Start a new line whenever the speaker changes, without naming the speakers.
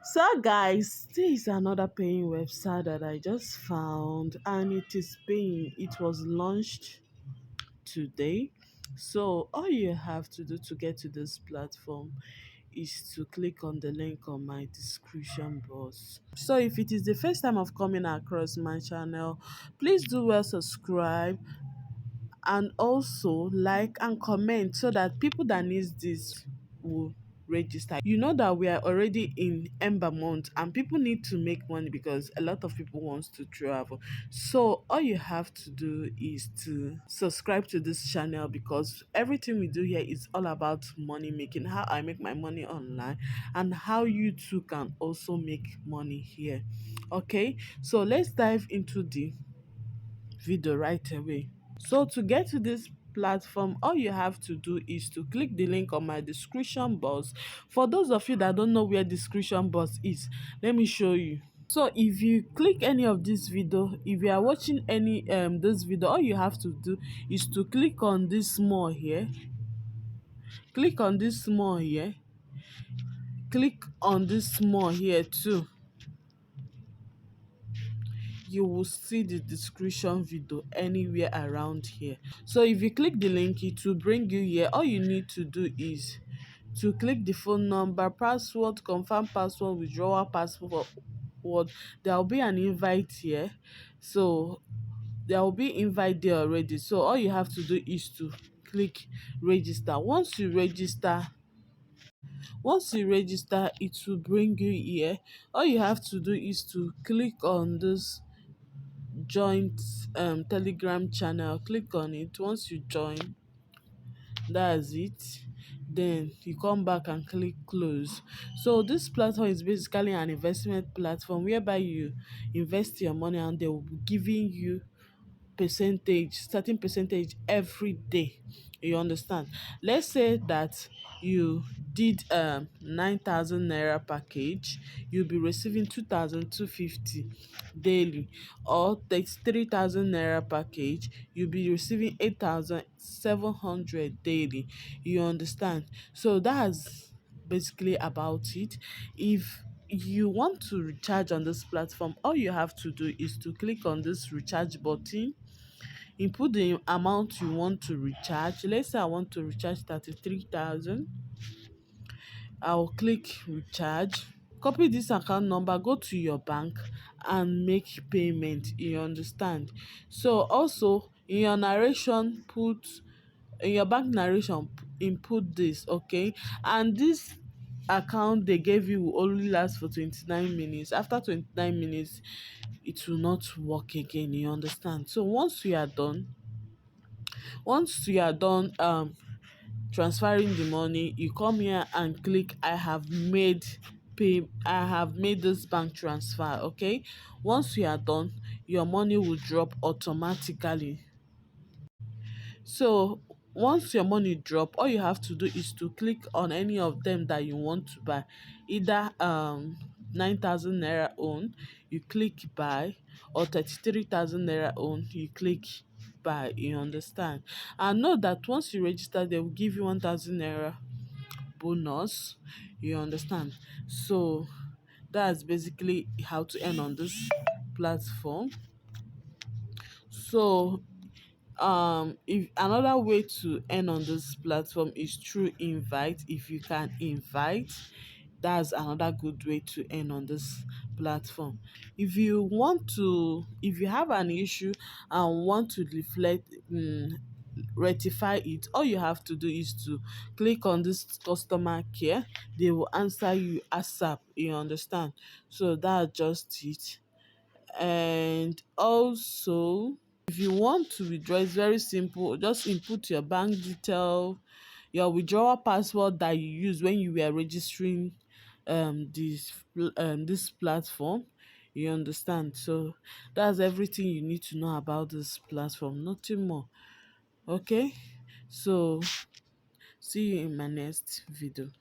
So guys, this is another paying website that I just found, and it is paying. It was launched today. So all you have to do to get to this platform is to click on the link on my description box. So if it is the first time of coming across my channel, please do well subscribe and also like and comment so that people that needs this will register. You know that we are already in ember month and people need to make money because a lot of people wants to travel. So all you have to do is to subscribe to this channel because everything we do here is all about money making, how I make my money online and how you too can also make money here. Okay, so let's dive into the video right away. So to get to this platform, all you have to do is to click the link on my description box. For those of you that don't know where description box is, let me show you. So if you click any of this video, if you are watching any this video, all you have to do is to click on this small here, click on this small here, click on this small here too. You will see the description video anywhere around here. So if you click the link, it will bring you here. All you need to do is to click the phone number, password, confirm password, withdrawal password. There will be an invite here. So there will be invite there already. So all you have to do is to click register. Once you register, it will bring you here. All you have to do is to click on this joint telegram channel. Click on it. Once you join, that's it. Then you come back and click close. So this platform is basically an investment platform whereby you invest your money and they will be giving you certain percentage every day. You understand? Let's say that you did 9,000 naira package, you'll be receiving 2,250 daily. Or takes 3,000 naira package, you'll be receiving 8,700 daily. You understand? So that's basically about it. If you want to recharge on this platform, all you have to do is to click on this recharge button, input the amount you want to recharge. Let's say I want to recharge 33,000. I'll click recharge, copy this account number, go to your bank and make payment. You understand? So also in your narration, put in your bank narration, input this, okay? And this account they gave you will only last for 29 minutes. After 29 minutes, it will not work again. You understand? So once you are done transferring the money, you come here and click I have made this bank transfer. Okay, once you are done, your money will drop automatically. So once your money drop, all you have to do is to click on any of them that you want to buy. Either 9,000 naira own, you click buy, or 33,000 naira own, you click buy. You understand? And know that once you register, they will give you 1,000 naira bonus. You understand? So that's basically how to earn on this platform. So if another way to earn on this platform is through invite. If you can invite, that's another good way to earn on this platform. If you have an issue and want to rectify it, all you have to do is to click on this customer care. They will answer you ASAP. You understand? So that's just it. And also, if you want to withdraw, it's very simple. Just input your bank detail, your withdrawal password that you use when you were registering this platform. You understand? So that's everything you need to know about this platform, nothing more. Okay, so see you in my next video.